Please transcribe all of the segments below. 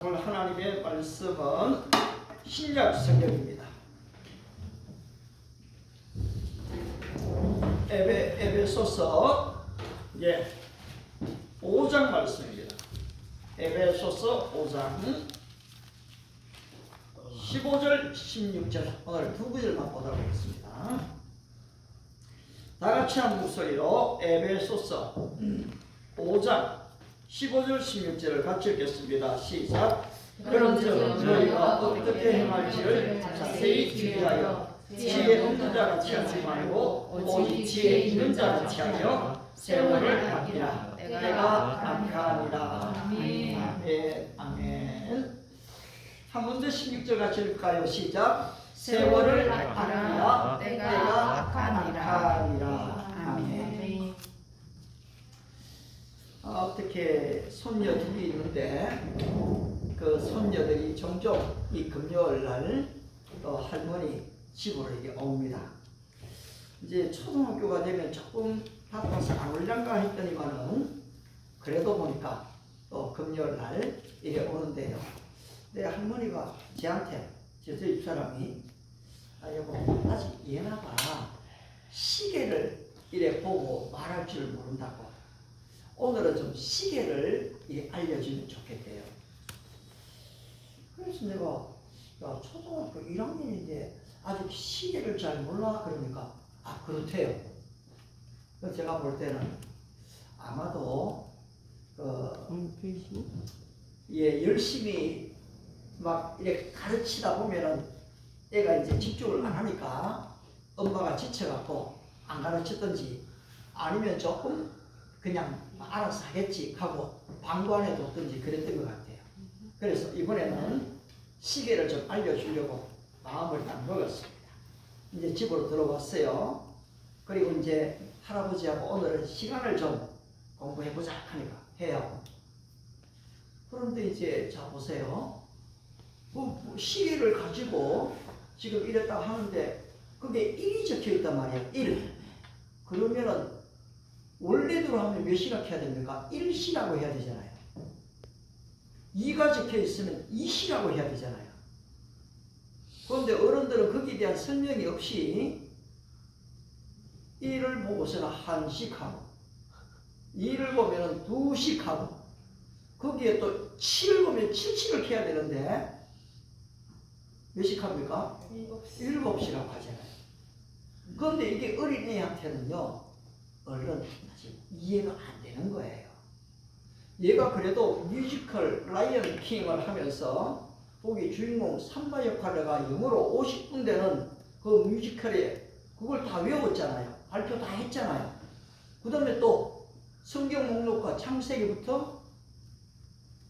오늘 하나님의 말씀은 신약 성경입니다. 에베소서 5장 말씀입니다. 에베소서 5장 15절 16절 오늘 두 구절만 보도록 하겠습니다. 다같이 한 목소리로 에베소서 5장 15절 16절을 같이 읽겠습니다. 시작. 그런즉 너희가 어떻게 행할지를 자세히 주의하여 지혜 없는 자같이 하지 말고 오직 지혜 있는 자같이 하여 세월을 아끼라. 때가 악하니라. 아멘. 아멘. 한 번 더 16절 같이 읽을까요? 시작. 세월을 아끼라. 때가 악하니라. 아멘. 어떻게 손녀 둘이 있는데 그 손녀들이 종종 이 금요일 날 할머니 집으로 이게 옵니다. 이제 초등학교가 되면 조금 바빠서 안 올란가 했더니만은 그래도 보니까 또 금요일 날 이래 오는데요. 내 할머니가 저한테 저 집사람이 여보 아직 얘나가 시계를 이래 보고 말할 줄 모른다고. 오늘은 좀 시계를 알려주면 좋겠대요. 그래서 내가 야, 초등학교 1학년인데 아직 시계를 잘 몰라 그러니까 그렇대요. 그래서 제가 볼 때는 아마도 열심히 막 이렇게 가르치다 보면은 애가 이제 집중을 안 하니까 엄마가 지쳐갖고 안 가르쳤든지 아니면 조금 그냥 알아서 하겠지 하고 방관해 뒀든지 그랬던 것 같아요. 그래서 이번에는 시계를 좀 알려주려고 마음을 딱 먹었습니다. 이제 집으로 들어왔어요. 그리고 이제 할아버지하고 오늘은 시간을 좀 공부해보자 하니까 해요. 그런데 이제 자 보세요. 시계를 가지고 지금 이랬다 하는데 그게 1이 적혀 있단 말이에요. 1. 그러면은 원래대로 하면 몇 시각 해야 됩니까? 1시라고 해야 되잖아요. 2가 적혀 있으면 2시라고 해야 되잖아요. 그런데 어른들은 거기에 대한 설명이 없이 1을 보고서는 1시하고 2를 보면 2시하고 거기에 또 7을 보면 7시를 해야 되는데 몇 시합니까? 7시라고 하잖아요. 그런데 이게 어린애한테는요 얼른 사실 이해가 안 되는 거예요. 얘가 그래도 뮤지컬 라이언 킹을 하면서 거기 주인공 삼바 역할을 영어로 50분 되는 그 뮤지컬에 그걸 다 외웠잖아요. 발표 다 했잖아요. 그 다음에 또 성경 목록과 창세기부터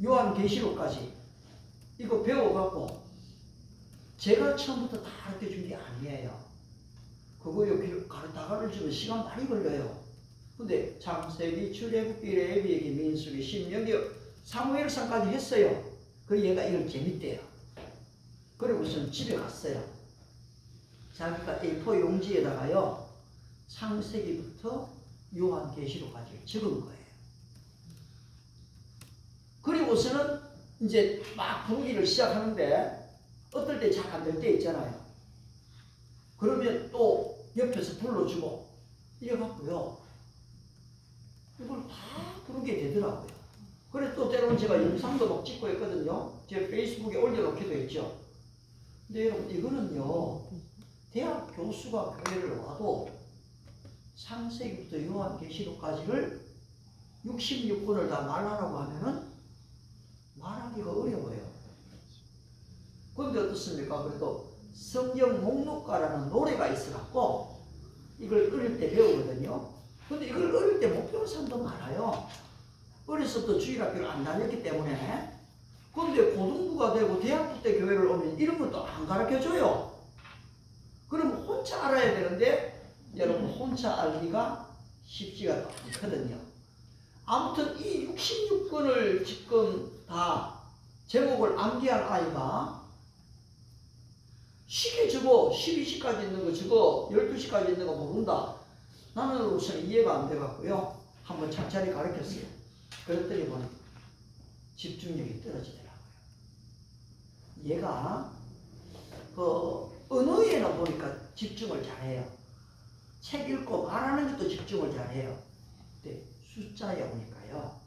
요한계시록까지 이거 배워갖고 제가 처음부터 다 가르쳐준 게 아니에요. 그거 여기 다 가르치면 시간 많이 걸려요. 근데 창세기, 출애굽기, 레위기, 민수기, 신명기, 사무엘상까지 했어요. 그 얘가 이걸 재밌대요. 그리고선 집에 갔어요. 자기가 A4 용지에다가요 창세기부터 요한계시록까지 적은 거예요. 그리고서는 이제 막 부르기를 시작하는데 어떨 때 잘 안 될 때 있잖아요. 그러면 또 옆에서 불러주고 이래갖고요 이걸 다 부르게 되더라고요. 그래 또 때로는 제가 영상도 막 찍고 있거든요. 제 페이스북에 올려놓기도 했죠. 근데 여러분 이거는요 대학 교수가 교회를 와도 창세기부터 요한계시록까지를 66권을 다 말하라고 하면은 말하기가 어려워요. 그런데 어떻습니까? 그래도 성경 목록가라는 노래가 있어갖고 이걸 어릴 때 배우거든요. 근데 이걸 어릴 때 못 배운 사람도 많아요. 어렸을 때 주일학교를 안 다녔기 때문에. 그런데 고등부가 되고 대학부 때 교회를 오면 이런 것도 안 가르쳐줘요. 그럼 혼자 알아야 되는데 여러분 혼자 알기가 쉽지가 않거든요. 아무튼 이 66권을 지금 다 제목을 암기한 아이가 시계 저거 12시까지 있는 거 저거 12시까지 있는 거 모른다. 나는 우선 이해가 안 돼갖고요. 한번 천천히 가르쳤어요. 그랬더니 보니 집중력이 떨어지더라고요. 얘가 그 언어에는 보니까 집중을 잘해요. 책 읽고 말하는 것도 집중을 잘해요. 근데 숫자에 보니까요,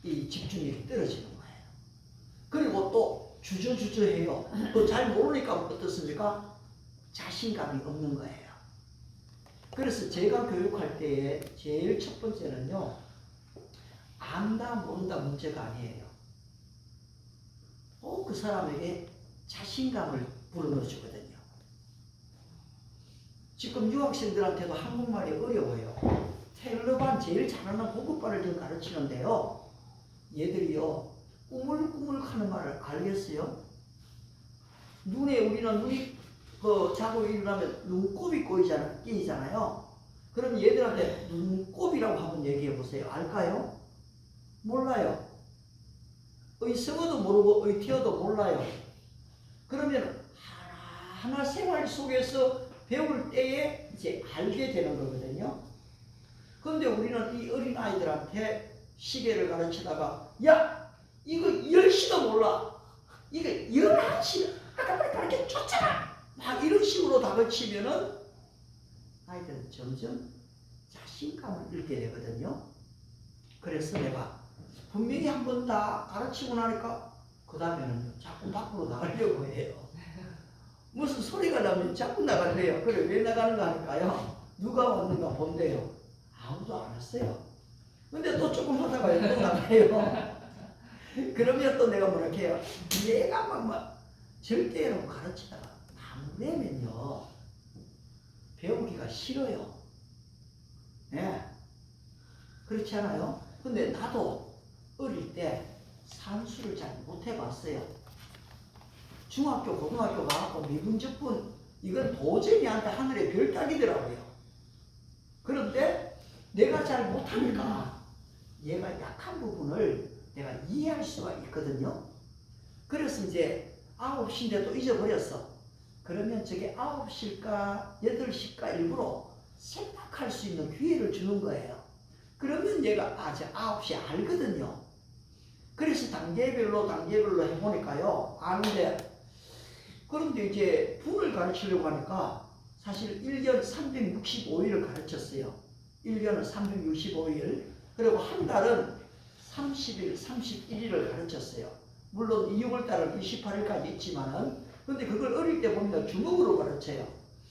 이 집중력이 떨어지는 거예요. 그리고 또 주저주저해요. 또 잘 모르니까 어떻습니까? 자신감이 없는 거예요. 그래서 제가 교육할 때에 제일 첫 번째는요, 안다 모른다 문제가 아니에요. 그 사람에게 자신감을 불어넣어 주거든요. 지금 유학생들한테도 한국말이 어려워요. 텔레반 제일 잘하는 고급반을 지금 가르치는데요, 얘들이요 꾸물꾸물 하는 말을 알겠어요? 우리는 눈이 자고 일어나면 눈곱이 끼잖아요. 그럼 얘들한테 눈곱이라고 한번 얘기해 보세요. 알까요? 몰라요. 성어도 모르고 의티어도 몰라요. 그러면 하나하나 생활 속에서 배울 때에 이제 알게 되는 거거든요. 그런데 우리는 이 어린 아이들한테 시계를 가르치다가, 야, 이거 10시도 몰라. 이거 11시, 아까 빨리 가르쳐 줬잖아. 막 이런 식으로 다그치면은 아이들은 점점 자신감을 잃게 되거든요. 그래서 내가 분명히 한 번 다 가르치고 나니까 그 다음에는 자꾸 밖으로 나가려고 해요. 무슨 소리가 나면 자꾸 나가래요. 그래, 왜 나가는가 하니까요, 누가 왔는가 본대요. 아무도 안 왔어요. 근데 또 조금 하다가 또 나가요. 그러면 또 내가 뭐라 해요. 얘가 막 절대로 가르치다가 안 되면요, 배우기가 싫어요. 네. 그렇지 않아요? 근데 나도 어릴 때 산수를 잘 못 해봤어요. 중학교, 고등학교 가고 미분적분, 이건 도저히 나한테 하늘의 별 따기더라고요. 그런데 내가 잘 못하니까 얘가 약한 부분을 내가 이해할 수가 있거든요. 그래서 이제 9시인데도 잊어버렸어. 그러면 저게 9시일까 8시일까 일부러 생각할 수 있는 기회를 주는 거예요. 그러면 얘가 저 9시 알거든요. 그래서 단계별로 해보니까요, 아는데, 그런데 이제 분을 가르치려고 하니까 사실 1년 365일을 가르쳤어요. 1년은 365일, 그리고 한 달은 30일, 31일을 가르쳤어요. 물론 2월달은 28일까지 있지만은, 근데 그걸 어릴 때 보면 주먹으로 가르쳐요.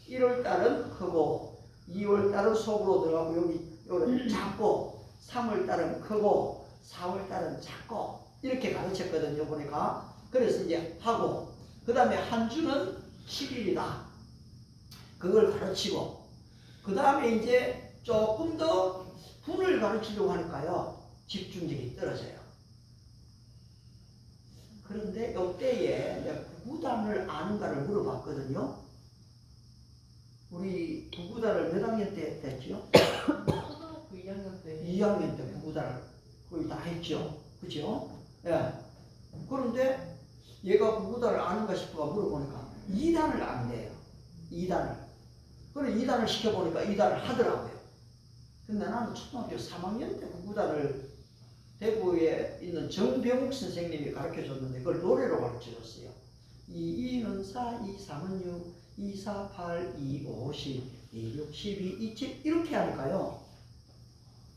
1월달은 크고, 2월달은 속으로 들어가고, 여기 작고, 3월달은 크고, 4월달은 작고, 이렇게 가르쳤거든요, 보니까. 그래서 이제 하고, 그 다음에 한 주는 7일이다. 그걸 가르치고, 그 다음에 이제 조금 더 분을 가르치려고 하니까요, 집중력이 떨어져요. 그런데 이때에 내가 구구단을 아는가를 물어봤거든요. 우리 구구단을 몇 학년 때 했죠? 초등학교 2학년 때. 2학년 때 구구단을 거의 다 했죠. 그죠? 예. 그런데 얘가 구구단을 아는가 싶어가 물어보니까 2단을 안돼요. 2단을. 그래 2단을 시켜보니까 2단을 하더라고요. 근데 나는 초등학교 3학년 때 구구단을 대구에 있는 정병욱 선생님이 가르쳐줬는데 그걸 노래로 가르쳐줬어요. 2는 4, 2, 3은 6, 2, 4, 8, 2, 5, 10, 2, 6, 12, 2, 7 이렇게 하니까요,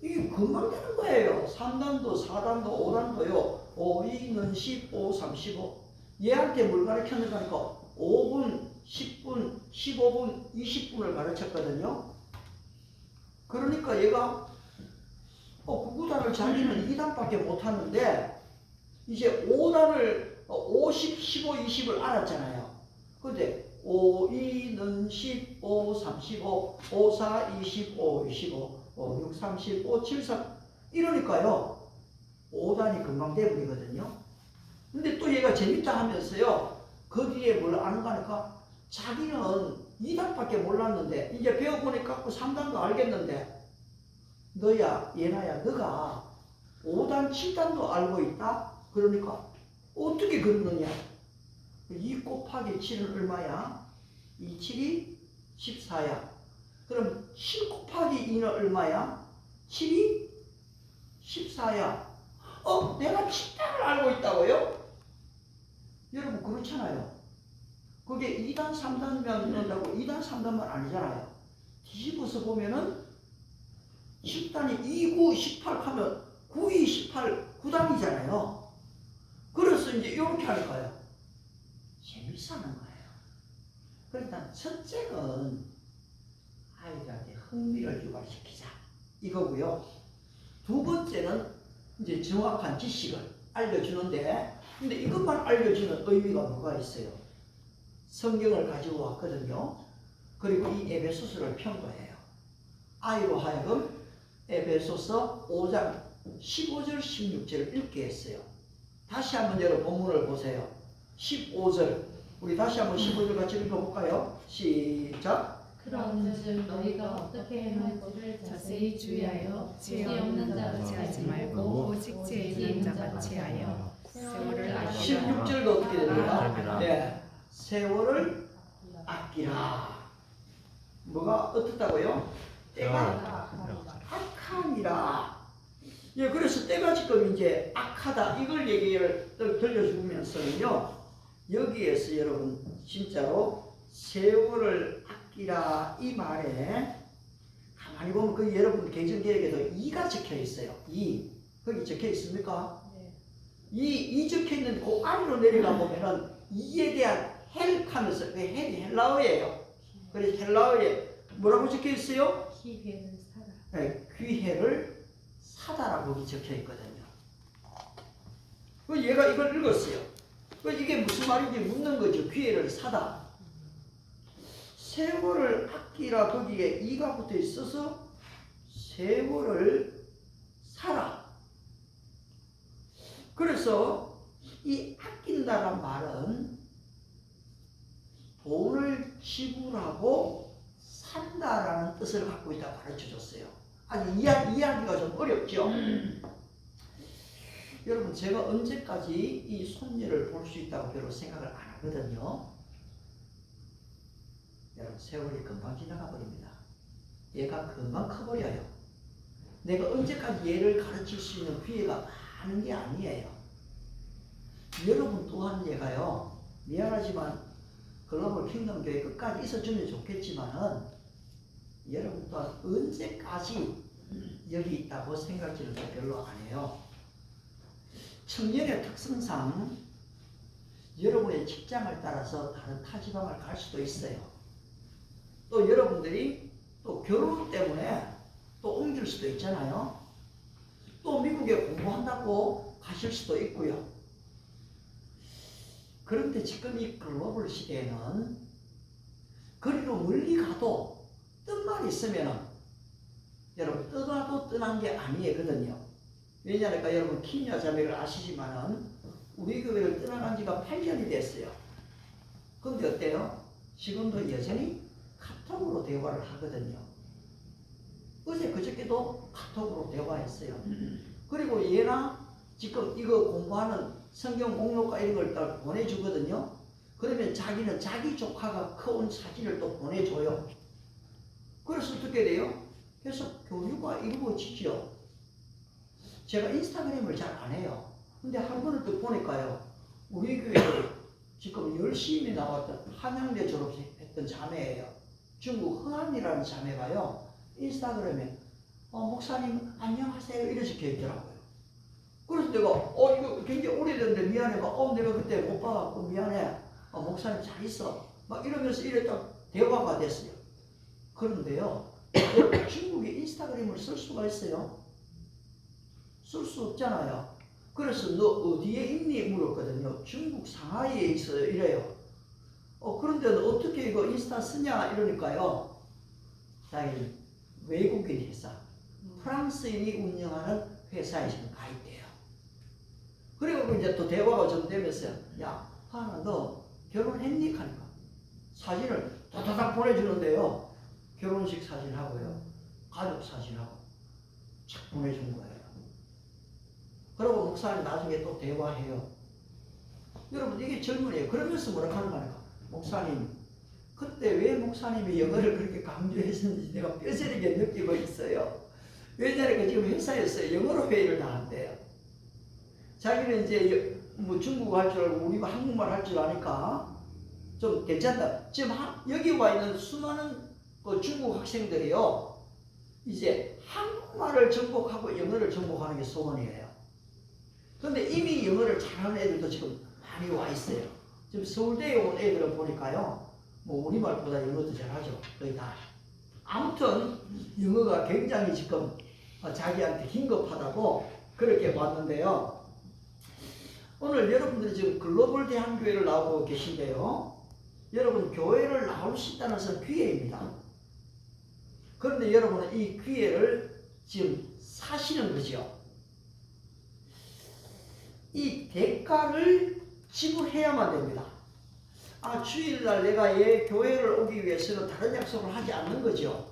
이게 금방 되는 거예요. 3단도, 4단도, 5단도요. 5, 2는 10, 5, 35. 얘한테 뭘 가르쳤는가 하니까 5분, 10분, 15분, 20분을 가르쳤거든요. 그러니까 얘가 구구단을 자기는 2단밖에 못하는데 이제 5단을 50, 15, 20을 알았잖아요. 근데 5, 2는 10, 5, 35, 5, 4, 20, 5, 25, 5, 6, 30, 5, 7, 3 이러니까요 5단이 금방 돼버리거든요. 근데 또 얘가 재밌다 하면서요, 그 뒤에 뭘 아는가 하니까 자기는 2단밖에 몰랐는데 이제 배워보니까 3단도 알겠는데, 너야 얘나야 너가 5단 7단도 알고 있다? 그러니까 어떻게 그러느냐. 2 곱하기 7은 얼마야? 2, 7이 14야. 그럼 7 곱하기 2는 얼마야? 7이 14야. 내가 7단을 알고 있다고요? 여러분 그렇지 그렇잖아요. 그게 2단, 3단이면 그런다고 2단, 3단만 아니잖아요. 뒤집어서 보면은 10단이 2, 9, 18 하면 9, 2, 18, 9단이잖아요. 그래서 이제 이렇게 할 거예요. 재밌어 하는 거예요. 그러니까 첫째는 아이들한테 흥미를 유발시키자. 이거고요. 두 번째는 이제 정확한 지식을 알려주는데, 근데 이것만 알려주는 의미가 뭐가 있어요? 성경을 가지고 왔거든요. 그리고 이 에베소서를 편 거예요. 아이로 하여금 에베소서 5장 15절 16절을 읽게 했어요. 다시 한번 여러분 본문을 보세요. 15절 우리 다시 한번 15절 같이 읽어볼까요? 시작. 그런즉 너희가 어떻게 행할지를 자세히 주의하여 죄 없는 자 같이 하지 말고 오직 죄 있는 자 같이 하여 세월을 아끼라. 16절도 어떻게 됩니까? 네, 세월을 아끼라. 뭐가 어떻다고요? 때가 악하니라. 예, 그래서 때가 지금 이제 악하다 이걸 얘기를 들려주면서는요, 여기에서 여러분 진짜로 세월을 아끼라 이 말에 가만히 보면 그 여러분 개정계획에도 이가 적혀 있어요. 이 거기 적혀 있습니까? 네. 이 적혀 있는 그 아래로 내려가 보면은 이에 대한 헬하면서 그 헬이 헬라어예요. 그래서 헬라어에 뭐라고 적혀 있어요? 기회를 살아. 네, 귀해를 사다라고 여기 적혀 있거든요. 그 얘가 이걸 읽었어요. 그 이게 무슨 말인지 묻는 거죠. 귀해를 사다. 세월을 아끼라 거기에 이가 붙어 있어서 세월을 사라. 그래서 이 아낀다란 말은 돈을 지불하고 산다라는 뜻을 갖고 있다고 가르쳐 줬어요. 아니 이야기가 좀 어렵죠? 여러분 제가 언제까지 이 손녀를 볼 수 있다고 별로 생각을 안 하거든요. 여러분 세월이 금방 지나가 버립니다. 얘가 금방 커버려요. 내가 언제까지 얘를 가르칠 수 있는 기회가 많은 게 아니에요. 여러분 또한 얘가요, 미안하지만 글로벌 킹덤 교회 끝까지 있어주면 좋겠지만은 여러분 또한 언제까지 여기 있다고 생각지는 별로 안 해요. 청년의 특성상 여러분의 직장을 따라서 다른 타 지방을 갈 수도 있어요. 또 여러분들이 또 결혼 때문에 또 옮길 수도 있잖아요. 또 미국에 공부한다고 가실 수도 있고요. 그런데 지금 이 글로벌 시대에는 거리로 멀리 가도 뜻만 있으면 여러분 떠나도 떠난 게 아니거든요. 왜냐하니까 여러분 키냐 자매를 아시지만은 우리 교회를 떠나간 지가 8년이 됐어요. 근데 어때요? 지금도 여전히 카톡으로 대화를 하거든요. 어제 그저께도 카톡으로 대화했어요. 그리고 얘나 지금 이거 공부하는 성경 목록과 이런 걸 딱 보내주거든요. 그러면 자기는 자기 조카가 커온 사진을 또 보내줘요. 그래서 어떻게 돼요? 계속 교류가 이루어지죠. 제가 인스타그램을 잘 안 해요. 근데 한 번을 또 보니까요, 우리 교회에 지금 열심히 나왔던 한양대 졸업했던 자매예요. 중국 흥안이라는 자매가요, 인스타그램에 목사님 안녕하세요 이렇게 적혀 있더라고요. 그래서 내가 이거 굉장히 오래됐는데 미안해. 내가 그때 못 봐갖고 미안해. 목사님 잘 있어. 막 이러면서 이랬다 대화가 됐어요. 그런데요, 중국이 인스타그램을 쓸 수가 있어요? 쓸 수 없잖아요. 그래서 너 어디에 있니? 물었거든요. 중국 상하이에 있어요. 이래요. 그런데 너 어떻게 이거 인스타 쓰냐? 이러니까요, 자기는 외국인 회사, 프랑스인이 운영하는 회사에 지금 가입돼요. 그리고 이제 또 대화가 좀 되면서, 야, 하나 너 결혼했니? 하니까 사진을 다다닥 보내주는데요. 결혼식 사진하고요, 가족 사진하고 착 보내준 거예요. 그리고 목사님 나중에 또 대화해요. 여러분 이게 젊은이에요. 그러면서 뭐라고 하는 거니까, 목사님 그때 왜 목사님이 영어를 그렇게 강조했는지 내가 뼈저리게 느끼고 있어요. 왜냐하면 지금 회사에서 영어로 회의를 다 한대요. 자기는 이제 뭐 중국어 할 줄 알고 우리가 한국말 할 줄 아니까 좀 괜찮다. 지금 여기 와 있는 수많은 그 중국 학생들이요, 이제 한국말을 정복하고 영어를 정복하는 게 소원이에요. 그런데 이미 영어를 잘하는 애들도 지금 많이 와 있어요. 지금 서울대에 온 애들을 보니까요, 뭐 우리말보다 영어도 잘하죠. 거의 다. 아무튼 영어가 굉장히 지금 자기한테 긴급하다고 그렇게 왔는데요. 오늘 여러분들이 지금 글로벌 대한교회를 나오고 계신데요. 여러분, 교회를 나올 수 있다는 것은 기회입니다. 그런데 여러분은 이 기회를 지금 사시는 거죠. 이 대가를 지불해야만 됩니다. 주일날 내가 교회를 오기 위해서는 다른 약속을 하지 않는 거죠.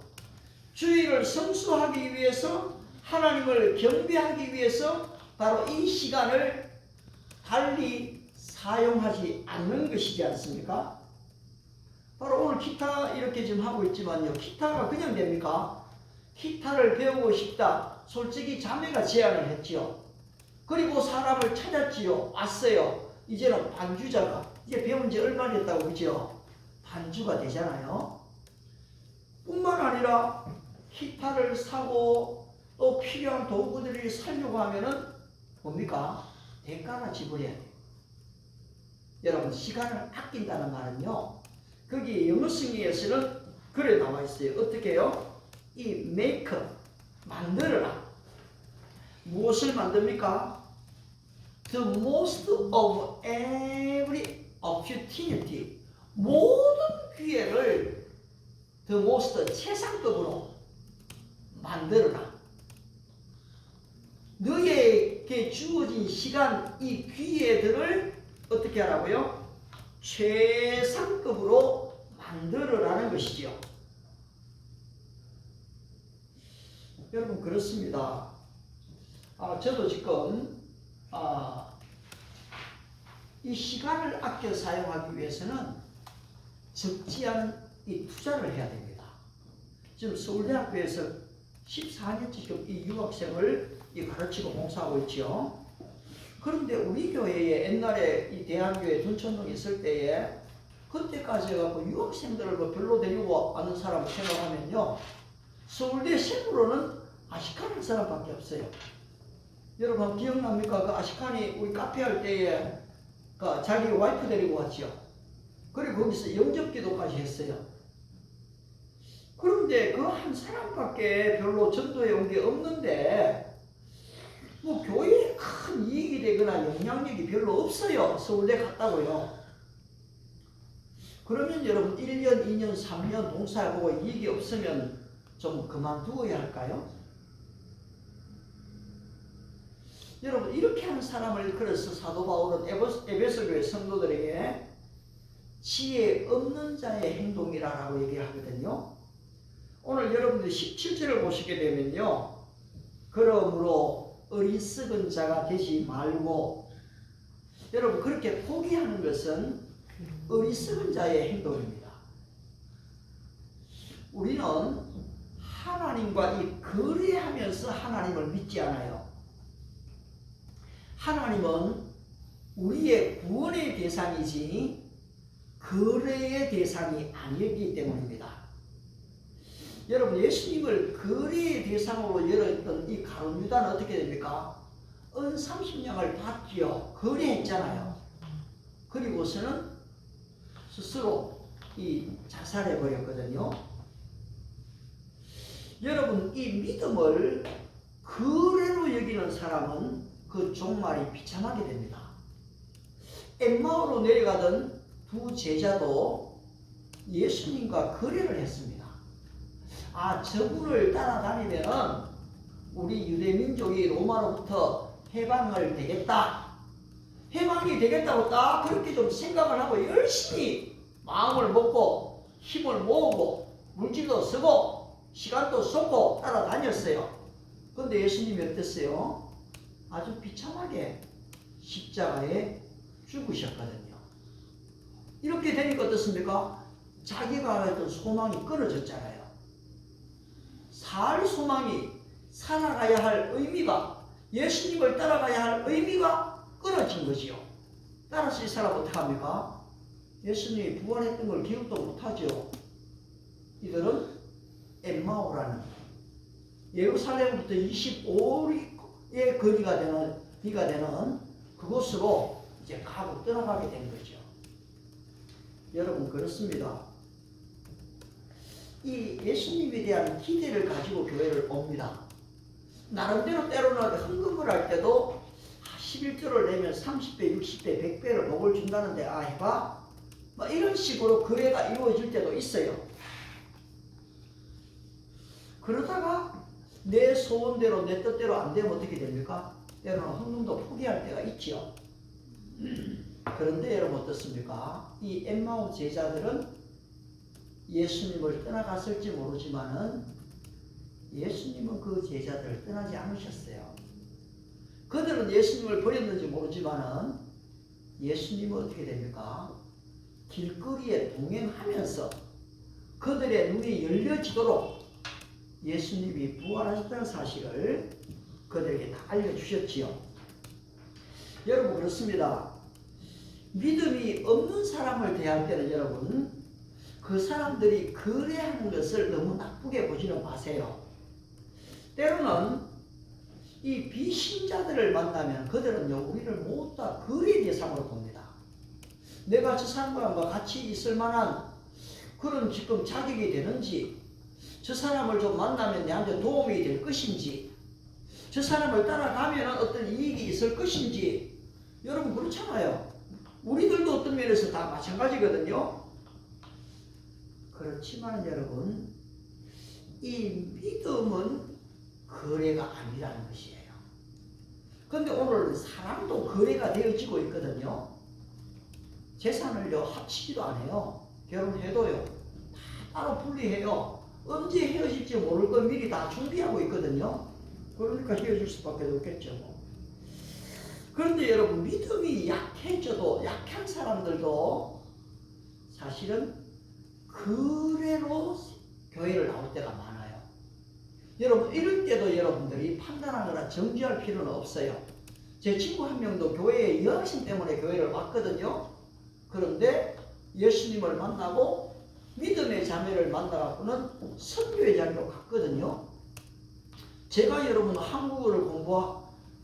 주일을 성수하기 위해서, 하나님을 경배하기 위해서 바로 이 시간을 달리 사용하지 않는 것이지 않습니까? 바로 오늘 기타 이렇게 지금 하고 있지만요, 기타가 그냥 됩니까? 기타를 배우고 싶다. 솔직히 자매가 제안을 했지요. 그리고 사람을 찾았지요. 왔어요. 이제는 반주자가, 이제 배운 지 얼마 됐다고 그죠? 반주가 되잖아요. 뿐만 아니라 기타를 사고 또 필요한 도구들을 사려고 하면은 뭡니까? 대가가 지불해야 돼요. 여러분, 시간을 아낀다는 말은요, 거기 영어 승리에서는 그래 나와 있어요. 어떻게 해요? 이 make, 만들어라. 무엇을 만듭니까? The most of every opportunity. 모든 기회를 the most, 최상급으로 만들어라. 너에게 주어진 시간, 이 기회들을 어떻게 하라고요? 최상급으로 만들어라는 것이죠. 여러분, 그렇습니다. 저도 지금 이 시간을 아껴 사용하기 위해서는 적지 않은 이 투자를 해야 됩니다. 지금 서울대학교에서 14년째 지금 이 유학생을 가르치고 봉사하고 있죠. 그런데 우리 교회에 옛날에 이 대한교회 둔천동에 있을 때에 그때까지 해갖고 유학생들을 별로 데리고 와는 사람을 생각하면요, 서울대 생으로는 아시칸 한 사람밖에 없어요. 여러분 기억납니까? 그 아시칸이 우리 카페 할 때에 자기 와이프 데리고 왔죠. 그리고 거기서 영접기도까지 했어요. 그런데 그 한 사람밖에 별로 전도에 온 게 없는데, 뭐 교회에 큰 이익이 되거나 영향력이 별로 없어요. 서울대 갔다고요. 그러면 여러분 1년, 2년, 3년 봉사해보고 이익이 없으면 좀 그만두어야 할까요? 여러분, 이렇게 하는 사람을 그래서 사도 바울은 에베소교회 성도들에게 지혜 없는 자의 행동이라고 얘기를 하거든요. 오늘 여러분들 17절을 보시게 되면요, 그러므로 어리석은 자가 되지 말고, 여러분 그렇게 포기하는 것은 어리석은 자의 행동입니다. 우리는 하나님과 이 거래하면서 하나님을 믿지 않아요. 하나님은 우리의 구원의 대상이지 거래의 대상이 아니었기 때문입니다. 여러분, 예수님을 거래의 대상으로 열었던 이 가룟 유다는 어떻게 됩니까? 은 30냥을 받지요. 거래했잖아요. 그리고서는 스스로 자살해 버렸거든요. 여러분, 이 믿음을 거래로 여기는 사람은 그 종말이 비참하게 됩니다. 엠마오로 내려가던 두 제자도 예수님과 거래를 했습니다. 저분을 따라다니면 우리 유대민족이 로마로부터 해방을 되겠다. 해방이 되겠다고 딱 그렇게 좀 생각을 하고 열심히 마음을 먹고 힘을 모으고 물질도 쓰고 시간도 쏟고 따라다녔어요. 그런데 예수님이 어땠어요? 아주 비참하게 십자가에 죽으셨거든요. 이렇게 되니까 어떻습니까? 자기가 했던 소망이 끊어졌잖아요. 살 소망이, 살아가야 할 의미가, 예수님을 따라가야 할 의미가 끊어진 거지요. 따라서 이 사람 어떻게 합니까? 예수님이 부활했던 걸 기억도 못하죠. 이들은 엠마오라는 예루살렘부터 25리의 거리가 되는 그곳으로 이제 가고 떠나가게 된 거죠. 여러분 그렇습니다. 이 예수님에 대한 기대를 가지고 교회를 옵니다. 나름대로 때로는 헌금을 할 때도 11조를 내면 30배, 60배, 100배를 복을 준다는데 해봐? 뭐 이런 식으로 거래가 이루어질 때도 있어요. 그러다가 내 소원대로 내 뜻대로 안 되면 어떻게 됩니까? 때로는 헌금도 포기할 때가 있지요. 그런데 여러분 어떻습니까? 이 엠마오 제자들은 예수님을 떠나갔을지 모르지만은 예수님은 그 제자들을 떠나지 않으셨어요. 그들은 예수님을 버렸는지 모르지만은 예수님은 어떻게 됩니까? 길거리에 동행하면서 그들의 눈이 열려지도록 예수님이 부활하셨다는 사실을 그들에게 다 알려주셨지요. 여러분 그렇습니다. 믿음이 없는 사람을 대할 때는 여러분 그 사람들이 거래하는 것을 너무 나쁘게 보지는 마세요. 때로는 이 비신자들을 만나면 그들은요 우리를 모두 다 거래 대상으로 봅니다. 내가 저 사람과 같이 있을 만한 그런 지금 자격이 되는지, 저 사람을 좀 만나면 내한테 도움이 될 것인지, 저 사람을 따라가면 어떤 이익이 있을 것인지. 여러분 그렇잖아요. 우리들도 어떤 면에서 다 마찬가지거든요. 그렇지만 여러분 이 믿음은 거래가 아니라는 것이에요. 그런데 오늘 사람도 거래가 되어지고 있거든요. 재산을요 합치기도 안 해요. 결혼해도요 다 따로 분리해요. 언제 헤어질지 모를 걸 미리 다 준비하고 있거든요. 그러니까 헤어질 수밖에 없겠죠. 그런데 여러분 믿음이 약해져도 약한 사람들도 사실은 거래로 교회를 나올 때가 많아요. 여러분 이럴 때도 여러분들이 판단하거나 정지할 필요는 없어요. 제 친구 한 명도 교회에 여학생 때문에 교회를 왔거든요. 그런데 예수님을 만나고 믿음의 자매를 만나갖고는 선교의 자리로 갔거든요. 제가 여러분 한국어를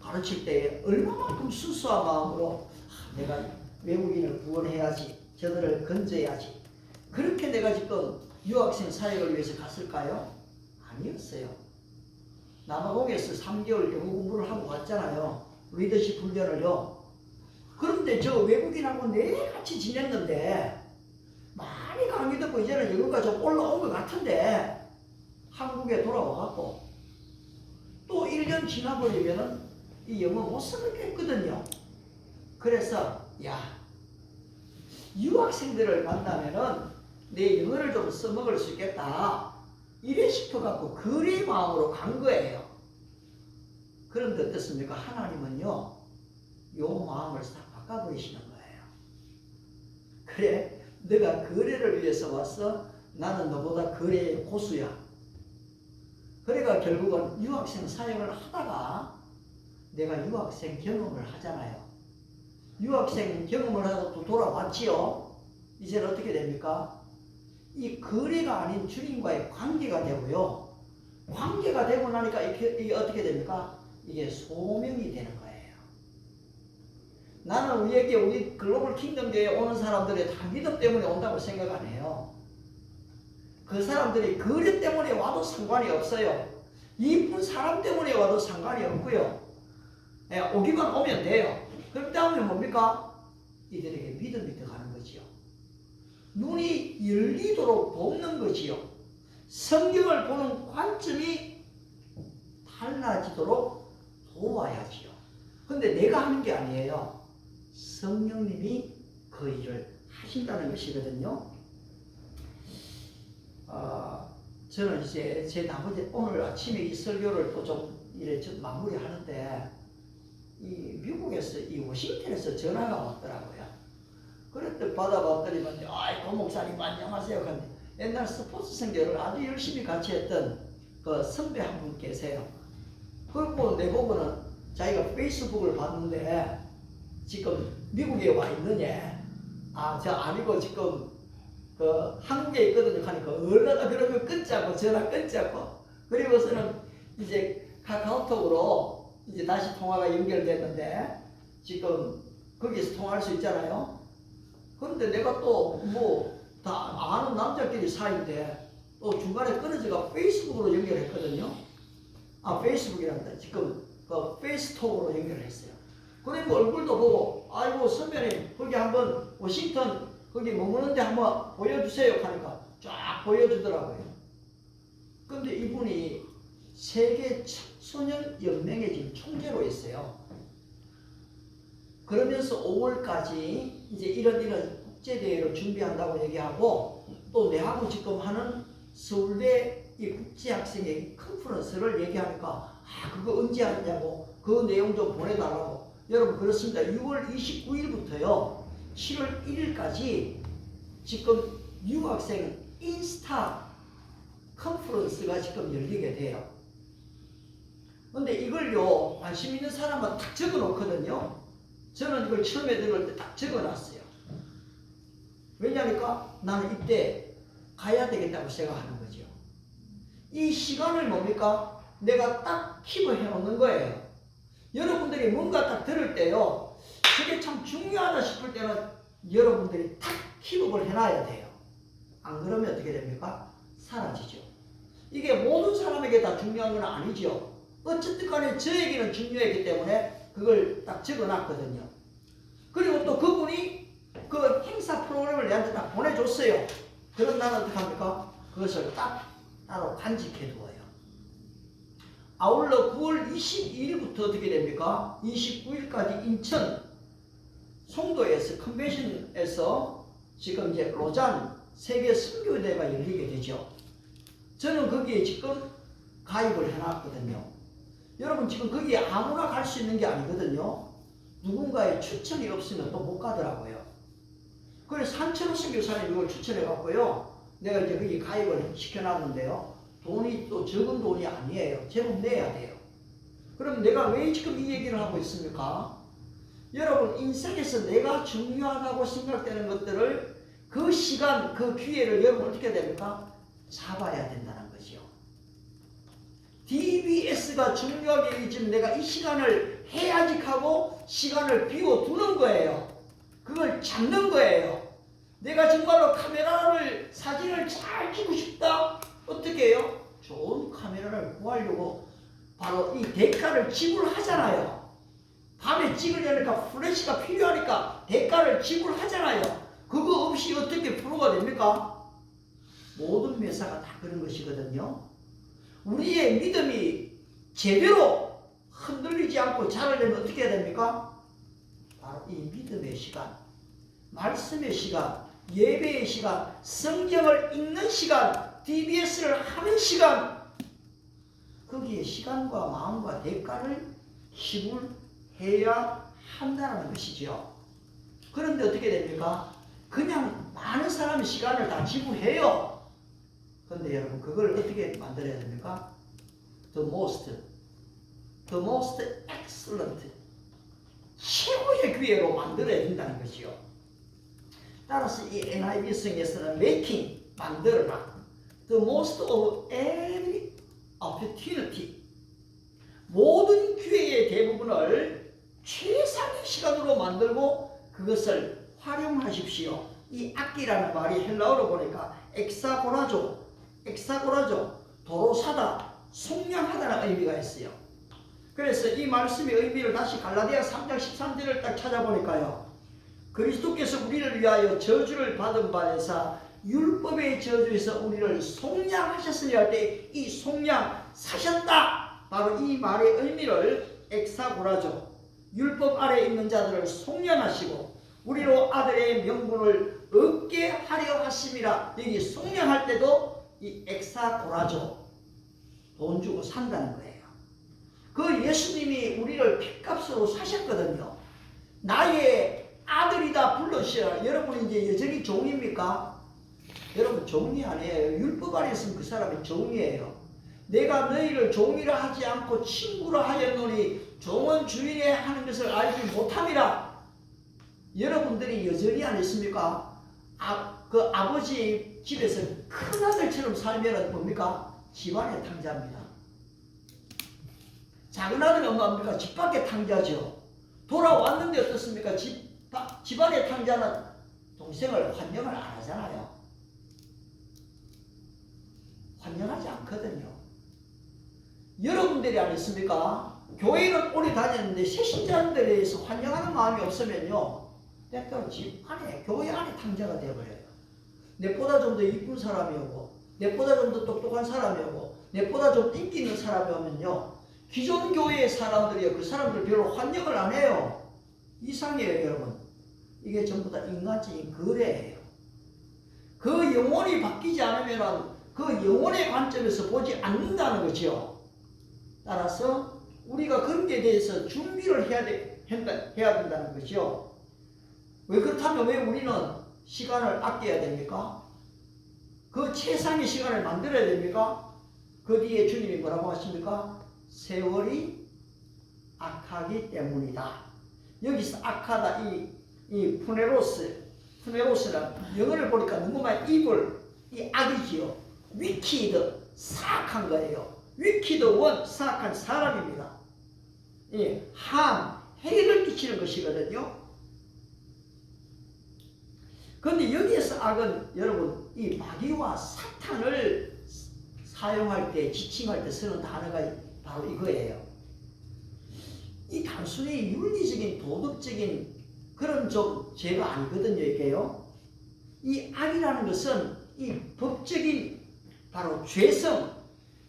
가르칠 때 얼마만큼 순수한 마음으로 내가 외국인을 구원해야지, 저들을 건져야지, 그렇게 내가 지금 유학생 사역을 위해서 갔을까요? 아니었어요. 남아공에서 3개월 영어 공부를 하고 왔잖아요. 리더십 훈련을요. 그런데 저 외국인하고 내 같이 지냈는데 많이 강의 듣고 이제는 영어가 좀 올라온 것 같은데 한국에 돌아와갖고 또 1년 지나버리면은 이 영어 못 쓰겠거든요. 그래서 유학생들을 만나면은 내 영어를 좀 써먹을 수 있겠다 이래 싶어갖고 거래 마음으로 간 거예요. 그런데 어떻습니까? 하나님은요 요 마음을 싹 바꿔버리시는 거예요. 그래 너가 거래를 위해서 왔어? 나는 너보다 거래의 고수야. 그러니까 결국은 유학생 사역을 하다가 내가 유학생 경험을 하잖아요. 유학생 경험을 하고 또 돌아왔지요. 이제는 어떻게 됩니까? 이 거래가 아닌 주님과의 관계가 되고요. 관계가 되고 나니까 이게 어떻게 됩니까? 이게 소명이 되는 거예요. 나는 우리 글로벌 킹덤교회에 오는 사람들이 다 믿음 때문에 온다고 생각 안 해요. 그 사람들이 거래 때문에 와도 상관이 없어요. 이쁜 사람 때문에 와도 상관이 없고요. 오기만 오면 돼요. 그럼 다음에 뭡니까? 이들에게 믿음이 들어가는 거지요. 눈이 열리도록 돕는 거지요. 성경을 보는 관점이 달라지도록 도와야지요. 근데 내가 하는 게 아니에요. 성령님이 그 일을 하신다는 것이거든요. 저는 이제 제 나머지 오늘 아침에 이 설교를 또 좀 이래 좀 마무리하는데 이 미국에서 이 워싱턴에서 전화가 왔더라고요. 그랬더니 받아봤더니만 고 목사님 안녕하세요. 근데 옛날 스포츠 선교를 아주 열심히 같이 했던 그 선배 한 분 계세요. 그리고 내보고는 자기가 페이스북을 봤는데 지금 미국에 와 있느냐? 저 아니고 지금 그 한국에 있거든요. 하니까 얼마나 그러면 끊지 않고 전화 끊지 않고 그리고서는 이제 카카오톡으로 이제 다시 통화가 연결됐는데 지금 거기서 통화할 수 있잖아요. 그런데 내가 또 뭐 다 아는 남자끼리 사이인데 또 중간에 끊어져가 페이스북으로 연결했거든요. 페이스북이란다. 지금 그 페이스톡으로 연결했어요. 그리고 얼굴도 보고 아이고 선배님 거기 한번 워싱턴 거기 머무는데 한번 보여주세요 하니까 쫙 보여주더라고요. 근데 이분이 세계 청소년 연맹의 지금 총재로 있어요. 그러면서 5월까지 이제 이런 국제대회를 준비한다고 얘기하고 또 내하고 지금 하는 서울대 이 국제학생의 컨퍼런스를 얘기하니까 그거 언제 하느냐고 그 내용 좀 보내달라고. 여러분 그렇습니다. 6월 29일부터요 7월 1일까지 지금 유학생 인스타 컨퍼런스가 지금 열리게 돼요. 근데 이걸요 관심 있는 사람은 딱 적어 놓거든요. 저는 이걸 처음에 들을 때 딱 적어 놨어요. 왜냐니까 나는 이때 가야 되겠다고 생각하는 거죠. 이 시간을 뭡니까? 내가 딱 킵을 해놓는 거예요. 여러분들이 뭔가 딱 들을 때요 그게 참 중요하다 싶을 때는 여러분들이 딱 킵업을 해놔야 돼요. 안 그러면 어떻게 됩니까? 사라지죠. 이게 모든 사람에게 다 중요한 건 아니죠. 어쨌든 간에 저에게는 중요했기 때문에 그걸 딱 적어놨거든요. 그리고 또 그분이 그 행사 프로그램을 내한테 딱 보내줬어요. 그럼 나는 어떻게 합니까? 그것을 딱 따로 간직해 두어요. 아울러 9월 22일부터 어떻게 됩니까? 29일까지 인천 송도에서 컨벤션에서 지금 이제 로잔 세계 선교대회가 열리게 되죠. 저는 거기에 지금 가입을 해놨거든요. 여러분 지금 거기에 아무나 갈 수 있는 게 아니거든요. 누군가의 추천이 없으면 또 못 가더라고요. 그래서 산철호 선교사님 이걸 추천해갖고요. 내가 이제 거기 가입을 시켜놨는데요. 돈이 또 적은 돈이 아니에요. 제법 내야 돼요. 그럼 내가 왜 지금 이 얘기를 하고 있습니까? 여러분 인생에서 내가 중요하다고 생각되는 것들을 그 시간, 그 기회를 여러분 어떻게 해야 됩니까? 잡아야 된다는 거죠. DBS가 중요하게 여기지만 내가 이 시간을 해야지 하고 시간을 비워두는 거예요. 그걸 잡는 거예요. 내가 정말로 카메라를 사진을 잘 찍고 싶다. 어떻게 해요? 좋은 카메라를 구하려고 바로 이 대가를 지불하잖아요. 밤에 찍으려니까 플래시가 필요하니까 대가를 지불하잖아요. 그거 없이 어떻게 프로가 됩니까? 모든 매사가 다 그런 것이거든요. 우리의 믿음이 제대로 흔들리지 않고 자라려면 어떻게 해야 됩니까? 바로 이 믿음의 시간, 말씀의 시간, 예배의 시간, 성경을 읽는 시간, DBS를 하는 시간, 거기에 시간과 마음과 대가를 지불해야 한다는 것이죠. 그런데 어떻게 됩니까? 그냥 많은 사람이 시간을 다 지불해요. 그런데 여러분 그걸 어떻게 만들어야 됩니까? The most excellent, 최고의 기회로 만들어야 된다는 것이요. 따라서 이 NIV 성에서는 making, 만들어라. The most of every opportunity, 모든 기회의 대부분을 최상의 시간으로 만들고 그것을 활용하십시오. 이 악기라는 말이 헬라어로 보니까 엑사고라조, 도로 사다, 속량하다는 의미가 있어요. 그래서 이 말씀의 의미를 다시 갈라디아 3장 13절을 딱 찾아보니까요. 그리스도께서 우리를 위하여 저주를 받은 바에서 율법의 저주에서 우리를 속량하셨으니 할 때 이 속량 사셨다. 바로 이 말의 의미를 엑사고라죠. 율법 아래에 있는 자들을 속량하시고 우리로 아들의 명분을 얻게 하려 하심이라. 여기 속량할 때도 이 엑사고라죠. 돈 주고 산다는 거예요. 그 예수님이 우리를 핏값으로 사셨거든요. 나의 아들이다 불러주시라. 여러분 이제 여전히 종입니까? 여러분 종이 아니에요. 율법 아래 있으면 그 사람이 종이에요. 내가 너희를 종이라 하지 않고 친구라 하였노니 종은 주인의 하는 것을 알지 못함이라. 여러분들이 여전히 안 했습니까? 그 아버지 집에서 큰 아들처럼 살면 뭡니까? 집안의 탕자입니다. 작은 아들은 뭡니까? 집 밖의 탕자죠. 돌아왔는데 어떻습니까? 집안의 탕자는 동생을 환영을 안 하잖아요. 환영하지 않거든요. 여러분들이 안 했습니까? 교회는 오래 다녔는데 새신자들에 대해서 환영하는 마음이 없으면요, 때때로 집 안에, 교회 안에 탕자가 되어버려요. 내보다 좀 더 이쁜 사람이 오고, 내보다 좀 더 똑똑한 사람이 오고, 내보다 좀 인기 있는 사람이 오면요, 기존 교회의 사람들이요, 그 사람들 별로 환영을 안 해요. 이상해요, 여러분. 이게 전부 다 인간적인 거래예요. 그 영혼이 바뀌지 않으면 그 영혼의 관점에서 보지 않는다는 거죠. 따라서 우리가 그런 데 대해서 준비를 해야 된다는 거죠. 왜 그렇다면 왜 우리는 시간을 아껴야 됩니까? 그 최상의 시간을 만들어야 됩니까? 그 뒤에 주님이 뭐라고 하십니까? 세월이 악하기 때문이다. 여기서 악하다, 이 푸네로스란 영어를 보니까 너무 많이 evil, 이 악이지요. wicked, 사악한 거예요. wicked one, 사악한 사람입니다. 해를 끼치는 것이거든요. 그런데 여기에서 악은 여러분, 이 마귀와 사탄을 사용할 때, 지칭할 때 쓰는 단어가 바로 이거예요. 이 단순히 윤리적인, 도덕적인 그런 좀 죄가 아니거든요, 이게요. 이 악이라는 것은 이 법적인 바로 죄성,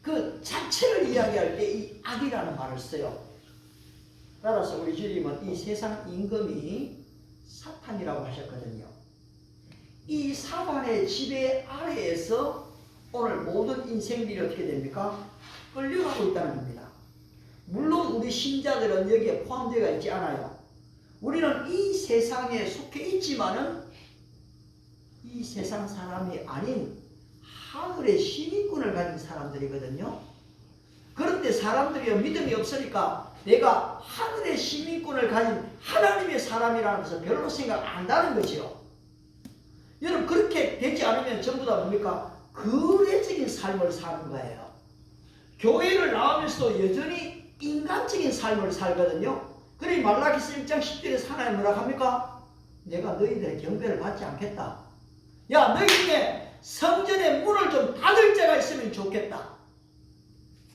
그 자체를 이야기할 때 이 악이라는 말을 써요. 따라서 우리 주님은 이 세상 임금이 사탄이라고 하셨거든요. 이 사탄의 지배 아래에서 오늘 모든 인생들이 어떻게 됩니까? 끌려가고 있다는 겁니다. 물론 우리 신자들은 여기에 포함되어 있지 않아요. 우리는 이 세상에 속해 있지만은 이 세상 사람이 아닌 하늘의 시민권을 가진 사람들이거든요. 그런데 사람들이 믿음이 없으니까 내가 하늘의 시민권을 가진 하나님의 사람이라는 것을 별로 생각 안 한다는 거죠. 여러분, 그렇게 되지 않으면 전부 다 뭡니까? 거래적인 삶을 사는 거예요. 교회를 나오면서도 여전히 인간적인 삶을 살거든요. 그러니 말라기서 1장 10절에서 하나님 뭐라 합니까? 내가 너희들의 경배를 받지 않겠다. 야, 너희 중에 성전의 문을 좀 닫을 자가 있으면 좋겠다.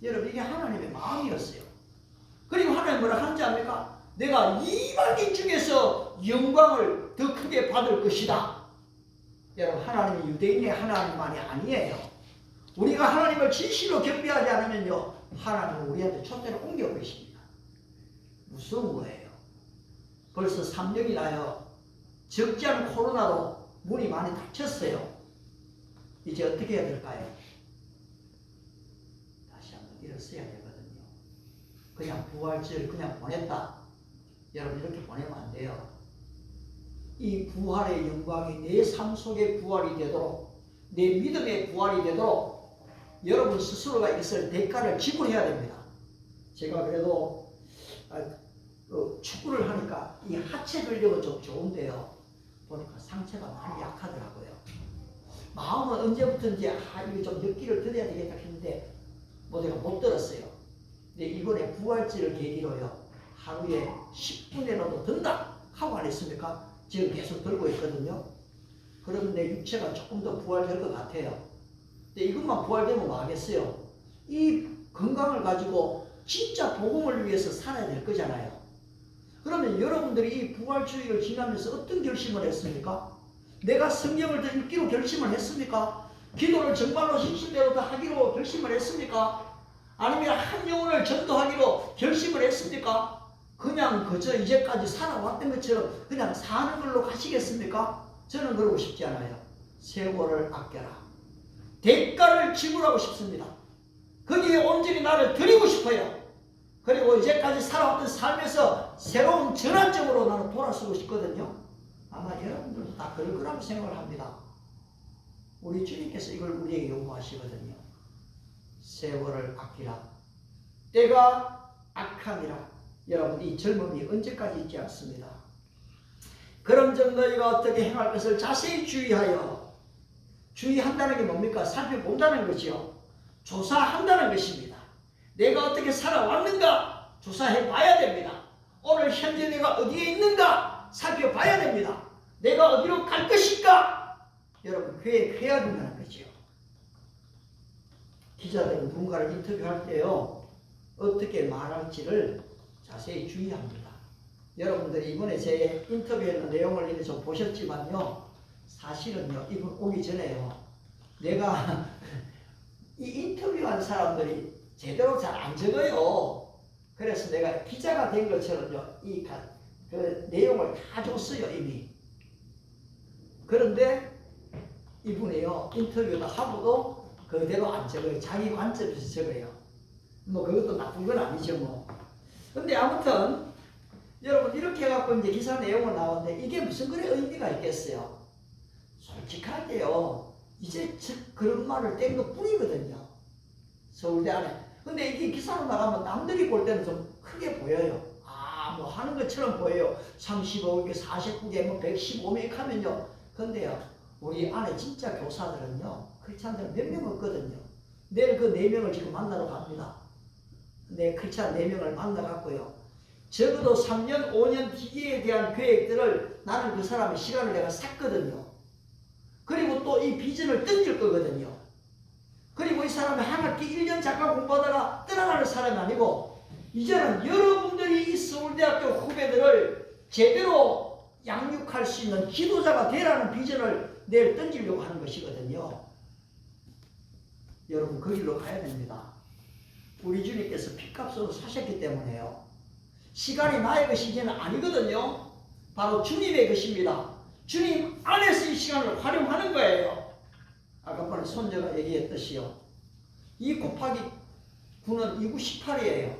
여러분, 이게 하나님의 마음이었어요. 그리고 하나님 뭐라 하는지 압니까? 내가 이방인 중에서 영광을 더 크게 받을 것이다. 여러분, 하나님이 유대인의 하나님만이 아니에요. 우리가 하나님을 진실로 경배하지 않으면요, 하나님은 우리한테 촛대를 옮겨버리십니다. 무서운 거예요. 벌써 3년이나요. 적지 않은 코로나로 문이 많이 닫혔어요. 이제 어떻게 해야 될까요? 다시 한번 일어서야 되거든요. 그냥 부활절 그냥 보냈다. 여러분, 이렇게 보내면 안 돼요. 이 부활의 영광이 내 삶 속에 부활이 되도록, 내 믿음의 부활이 되도록 여러분 스스로가 있을 대가를 지불해야 됩니다. 제가 그래도 축구를 하니까 이 하체 근력은 좀 좋은데요, 보니까 상체가 많이 약하더라고요. 마음은 언제부턴지 이거 좀 역기를 들어야 되겠다 했는데 내가 못 들었어요. 근데 이번에 부활절을 계기로요, 하루에 10분이라도 든다 하고 안 했습니까? 지금 계속 들고 있거든요. 그러면 내 육체가 조금 더 부활될 것 같아요. 근데 이것만 부활되면 뭐 하겠어요? 이 건강을 가지고 진짜 복음을 위해서 살아야 될 거잖아요. 그러면 여러분들이 이 부활주의를 지나면서 어떤 결심을 했습니까? 내가 성경을 더 읽기로 결심을 했습니까? 기도를 정말로 신실대로 더 하기로 결심을 했습니까? 아니면 한 영혼을 전도하기로 결심을 했습니까? 그냥 그저 이제까지 살아왔던 것처럼 그냥 사는 걸로 가시겠습니까? 저는 그러고 싶지 않아요. 세월을 아껴라. 대가를 지불하고 싶습니다. 거기에 온전히 나를 드리고 싶어요. 그리고 이제까지 살아왔던 삶에서 새로운 전환점으로 나는 돌아서고 싶거든요. 아마 여러분들도 다 그럴 거라고 생각을 합니다. 우리 주님께서 이걸 우리에게 요구하시거든요. 세월을 아끼라. 때가 악하니라. 여러분, 이 젊음이 언제까지 있지 않습니다. 그런즉 너희가 어떻게 행할 것을 자세히 주의하여. 주의한다는 게 뭡니까? 살펴본다는 거지요. 조사한다는 것입니다. 내가 어떻게 살아왔는가 조사해 봐야 됩니다. 오늘 현재 내가 어디에 있는가 살펴봐야 됩니다. 내가 어디로 갈 것인가 여러분 계획해야 된다는 거죠. 기자들은 누군가를 인터뷰할 때요 어떻게 말할지를 자세히 주의합니다. 여러분들이 이번에 제 인터뷰했는 내용을 이제 좀 보셨지만요 사실은요 이분 오기 전에요 내가 이 인터뷰한 사람들이 제대로 잘 안 적어요. 그래서 내가 기자가 된 것처럼요 그 내용을 다 줬어요 이미. 그런데 이분이요 인터뷰도 하고도 그대로 안 적어요. 자기 관점에서 적어요. 뭐 그것도 나쁜 건 아니죠 뭐. 근데 아무튼 여러분 이렇게 해갖고 이제 기사 내용은 나오는데 이게 무슨 그래 의미가 있겠어요. 솔직하게요 이제 그런 말을 뗀 것 뿐이거든요 서울대 안에. 근데 이게 기사로 나가면 남들이 볼 때는 좀 크게 보여요. 아, 뭐 하는 것처럼 보여요. 35개, 49개, 뭐 115명 하면요. 근데요, 우리 안에 진짜 교사들은요, 크리스찬들 몇 명 없거든요. 내일 그 4명을 지금 만나러 갑니다. 네, 크리스찬 4명을 만나갖고요. 적어도 3년, 5년 뒤에 대한 계획들을 나는 그 사람의 시간을 내가 샀거든요. 그리고 또 이 비전을 던질 거거든요. 그리고 이 사람이 한 학기 1년 잠깐 공부하다가 떠나가는 사람이 아니고 이제는 여러분들이 이 서울대학교 후배들을 제대로 양육할 수 있는 지도자가 되라는 비전을 내일 던지려고 하는 것이거든요. 여러분 그 길로 가야 됩니다. 우리 주님께서 피값으로 사셨기 때문에요. 시간이 나의 것이 이제는 아니거든요. 바로 주님의 것입니다. 주님 안에서 이 시간을 활용하는 거예요. 아까 전에 손자가 얘기했듯이요. 2 곱하기 9는 2, 9, 18이에요.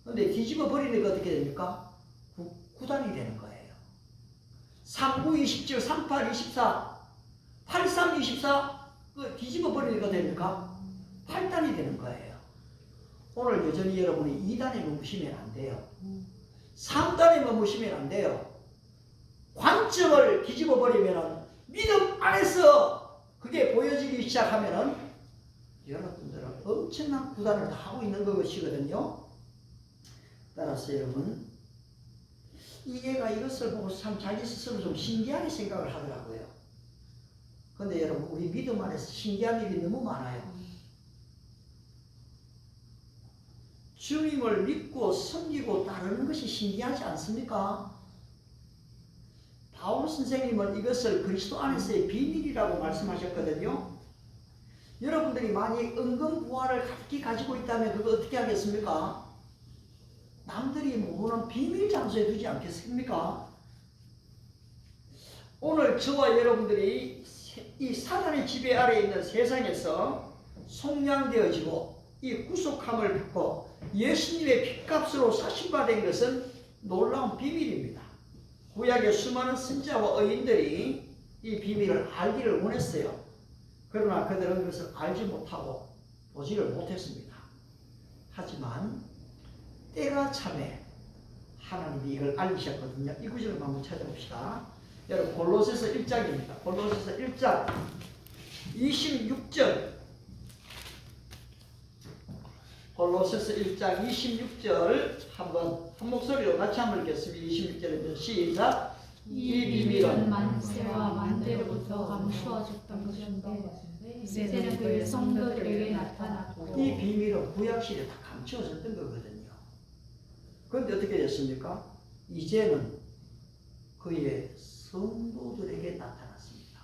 근데 뒤집어 버리니까 어떻게 됩니까? 9단이 되는 거예요. 3, 9, 27, 3, 8, 24, 8, 3, 24 뒤집어 버리니까 됩니까? 8단이 되는 거예요. 오늘 여전히 여러분이 2단에 머무시면 안 돼요. 3단에 머무시면 안 돼요. 관점을 뒤집어 버리면 믿음 안에서 그게 보여지기 시작하면은 여러분들은 엄청난 구단을 다 하고 있는 것이거든요. 따라서 여러분 이 애가 이것을 보고 참 자기 스스로 좀 신기하게 생각을 하더라고요. 근데 여러분 우리 믿음 안에서 신기한 일이 너무 많아요. 주님을 믿고 섬기고 따르는 것이 신기하지 않습니까? 바울 선생님은 이것을 그리스도 안에서의 비밀이라고 말씀하셨거든요. 여러분들이 만약 은근부활을 갖기 가지고 있다면 그거 어떻게 하겠습니까? 남들이 모르는 비밀 장소에 두지 않겠습니까? 오늘 저와 여러분들이 이 사단의 지배 아래에 있는 세상에서 속량되어지고 이 구속함을 받고 예수님의 핏값으로 사신받은 것은 놀라운 비밀입니다. 구약의 수많은 선지자와 의인들이 이 비밀을 알기를 원했어요. 그러나 그들은 그것을 알지 못하고 보지를 못했습니다. 하지만 때가 참에 하나님이 이걸 알리셨거든요. 이 구절을 한번 찾아봅시다. 여러분 골로새서 1장입니다. 골로새서 1장 26절 골로새서 1장 26절 한번 한 목소리로 같이 한번 읽겠습니다. 26절입니다. 시작. 이 비밀은 만세와 만대로부터 감추어졌던 것인데 이제는 그의 성도들에게 나타났고 이 비밀은 구약시대에 다 감추어졌던 거거든요. 그런데 어떻게 됐습니까? 이제는 그의 성도들에게 나타났습니다.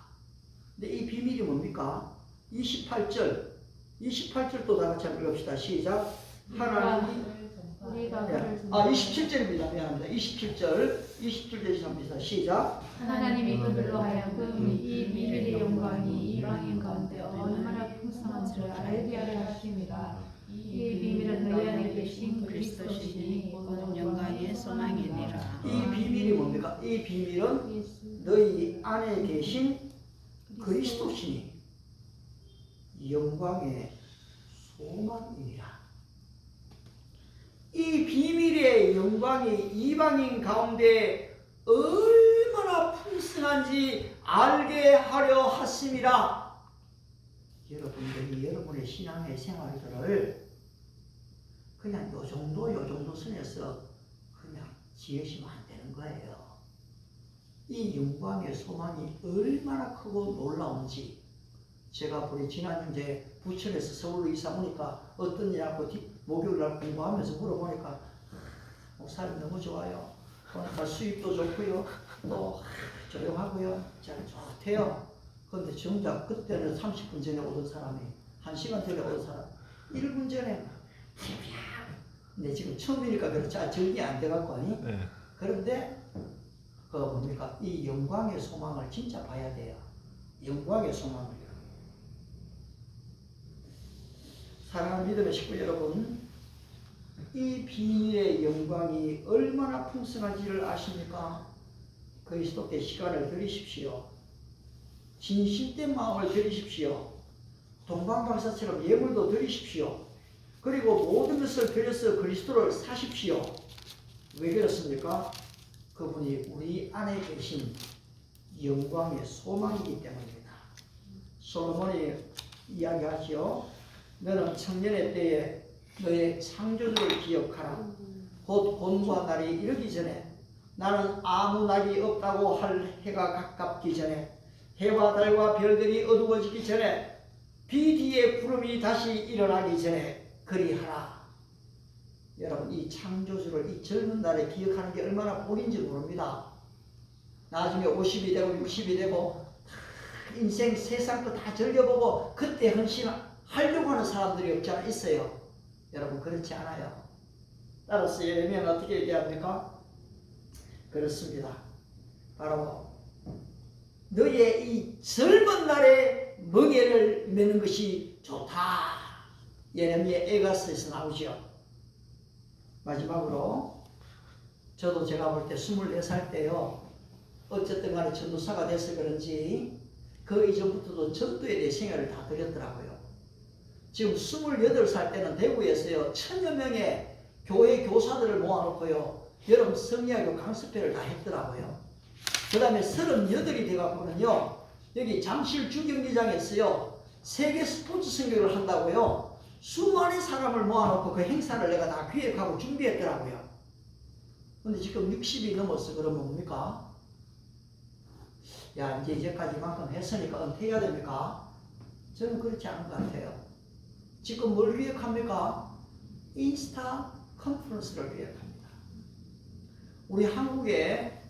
근데 이 비밀이 뭡니까? 28절도 다 같이 한번 읽읍시다. 시작. 하나님이 27절입니다. 미안합니다. 27절 합니다. 시작. 하나님이 그들로 하여금 이 비밀의 영광이 이방인 가운데 얼마나 풍성한지를 알게 하려 하심이라. 이 비밀은 너희 안에 계신 그리스도시니 모든 영광의 소망이니라. 이 비밀이 뭡니까? 이 비밀은 너희 안에 계신 그리스도시니 영광의 소망이니라. 이 비밀의 영광이 이방인 가운데 얼마나 얼마나 풍성한지 알게 하려 하심이라. 여러분들이 여러분의 신앙의 생활들을 그냥 요 정도 선에서 그냥 지으시면 안 되는 거예요. 이 영광의 소망이 얼마나 크고 놀라운지, 제가 우리 지난 이제 부천에서 서울로 이사 오니까 어떤 일하고 목요일날 공부하면서 물어보니까 목사님 너무 좋아요. 보니까 수입도 좋고요, 또 조용하고요, 잘 좋대요. 그런데 정작 그때는 30분 전에 오던 사람이 1시간 전에 오던 사람 1분 전에 근데 지금 처음이니까 그렇지 적응이 안 돼갖고 네. 그런데 그 뭡니까? 이 영광의 소망을 진짜 봐야 돼요. 영광의 소망을. 사랑하는 믿음의 식구 여러분, 이 비밀의 영광이 얼마나 풍성한지를 아십니까? 그리스도께 시간을 들이십시오. 진실된 마음을 들이십시오. 동방박사처럼 예물도 드리십시오. 그리고 모든 것을 들여서 그리스도를 사십시오. 왜 그렇습니까? 그분이 우리 안에 계신 영광의 소망이기 때문입니다. 솔로몬이 이야기하지요. 너는 청년의 때에 너의 창조주를 기억하라. 곧 곤과 날이 이르기 전에, 나는 아무 날이 없다고 할 해가 가깝기 전에, 해와 달과 별들이 어두워지기 전에, 비 뒤에 구름이 다시 일어나기 전에 그리하라. 여러분, 이 창조주를 이 젊은 날에 기억하는 게 얼마나 복인지 모릅니다. 나중에 50이 되고 60이 되고 인생 세상 거 다 즐겨보고 그때 헌신하려고 하는 사람들이 없지 않아 있어요. 여러분, 그렇지 않아요. 따라서 예레미야는 어떻게 얘기합니까? 그렇습니다. 바로 너의 이 젊은 날에 멍에를 메는 것이 좋다. 예레미야 에가서에서 나오죠. 마지막으로 저도 제가 볼 때 24살 때요, 어쨌든 간에 전도사가 돼서 그런지 그 이전부터도 전도에 대해 생활을 다 드렸더라고요. 지금 28살 때는 대구에서요 1000여 명의 교회 교사들을 모아놓고요 여러분 성리학교 강습회를 다 했더라고요. 그 다음에 38이 돼갖고는요 여기 잠실 주경기장에서요 세계 스포츠 선교를 한다고요 수많은 사람을 모아놓고 그 행사를 내가 다 기획하고 준비했더라고요. 근데 지금 60이 넘었어. 그러면 뭡니까? 야, 이제까지만큼 했으니까 은퇴해야 됩니까? 저는 그렇지 않은 것 같아요. 지금 뭘 기획합니까? 인스타 컨퍼런스를 기획합니다. 우리 한국에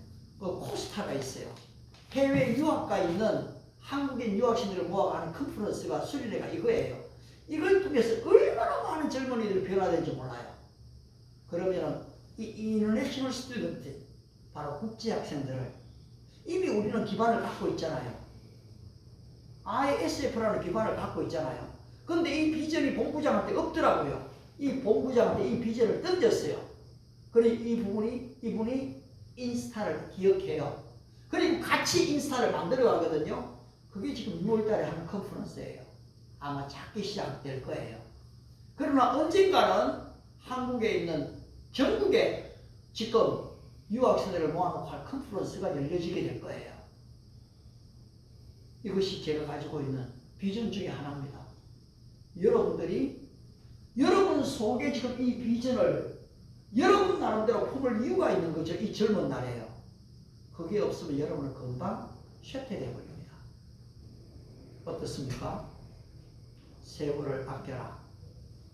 그 코스타가 있어요. 해외 유학가 있는 한국인 유학생들을 모아가는 컨퍼런스가 수리례가 이거예요. 이걸 통해서 얼마나 많은 젊은이들이 변화되는지 몰라요. 그러면 이 인터내셔널 스튜던트, 바로 국제학생들을 이미 우리는 기반을 갖고 있잖아요. ISF라는 기반을 갖고 있잖아요. 근데 이 비전이 본부장한테 없더라고요. 이 본부장한테 이 비전을 던졌어요. 그리고 이분이 인스타를 기억해요. 그리고 같이 인스타를 만들어 가거든요. 그게 지금 6월 달에 하는 컨퍼런스예요. 아마 작게 시작될 거예요. 그러나 언젠가는 한국에 있는 전국에 지금 유학생들을 모아놓고 할 컨퍼런스가 열려지게 될 거예요. 이것이 제가 가지고 있는 비전 중에 하나입니다. 여러분들이 여러분 속에 지금 이 비전을 여러분 나름대로 품을 이유가 있는 거죠. 이 젊은 날에요. 그게 없으면 여러분은 금방 쇠퇴되어 버립니다. 어떻습니까? 세월을 아껴라.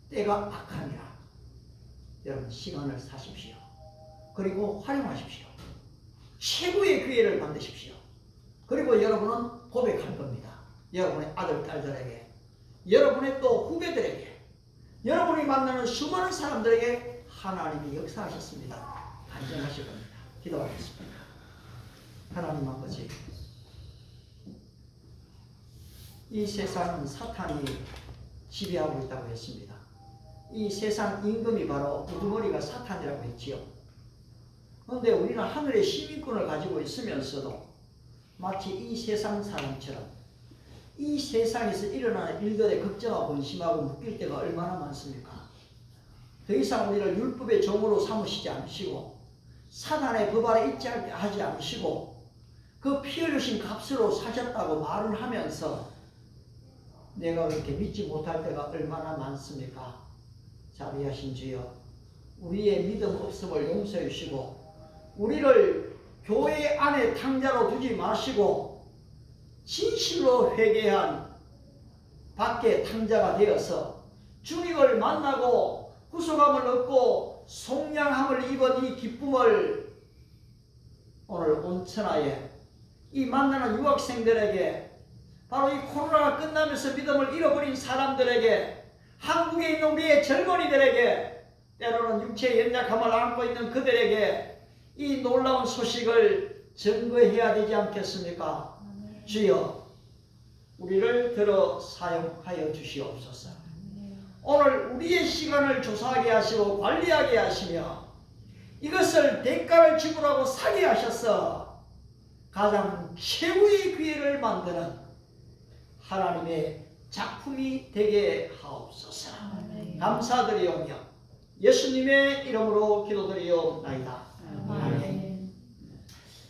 때가 악하니라. 여러분 시간을 사십시오. 그리고 활용하십시오. 최고의 기회를 만드십시오. 그리고 여러분은 고백할 겁니다. 여러분의 아들, 딸들에게, 여러분의 또 후배들에게, 여러분이 만나는 수많은 사람들에게 하나님이 역사하셨습니다. 간증하실 겁니다. 기도하겠습니다. 하나님 아버지, 이 세상은 사탄이 지배하고 있다고 했습니다. 이 세상 임금이 바로 우두머리가 사탄이라고 했지요. 그런데 우리는 하늘의 시민권을 가지고 있으면서도 마치 이 세상 사람처럼 이 세상에서 일어나는 일들에 걱정하고 근심하고 묶일 때가 얼마나 많습니까? 더 이상 우리를 율법의 종으로 삼으시지 않으시고 사단의 법 아래 있지 하지 않으시고 그 피 흘리신 값으로 사셨다고 말을 하면서 내가 그렇게 믿지 못할 때가 얼마나 많습니까? 자비하신 주여, 우리의 믿음 없음을 용서해 주시고 우리를 교회 안에 탕자로 두지 마시고 진실로 회개한 밖에 탕자가 되어서 주님을 만나고 구속함을 얻고 속량함을 입은 이 기쁨을 오늘 온천하에 이 만나는 유학생들에게, 바로 이 코로나가 끝나면서 믿음을 잃어버린 사람들에게, 한국에 있는 우리의 젊은이들에게, 때로는 육체의 연약함을 안고 있는 그들에게 이 놀라운 소식을 증거해야 되지 않겠습니까? 주여, 우리를 들어 사용하여 주시옵소서. 오늘 우리의 시간을 조사하게 하시고 관리하게 하시며 이것을 대가를 지불하고 사게 하셔서 가장 최고의 기회를 만드는 하나님의 작품이 되게 하옵소서. 감사드리오며 예수님의 이름으로 기도드리옵나이다. 아멘.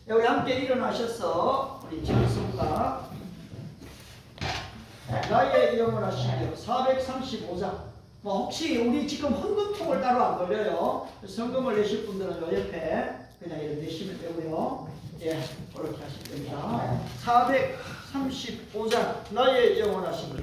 우리 함께 일어나셔서 우리 찬송가 나의 영원하신 435장, 혹시 우리 지금 헌금통을 따로 안 걸려요. 성금을 내실 분들은 요 옆에 그냥 이렇게 내시면 되고요. 예, 그렇게 하시면 됩니다. 435장 나의 영원하신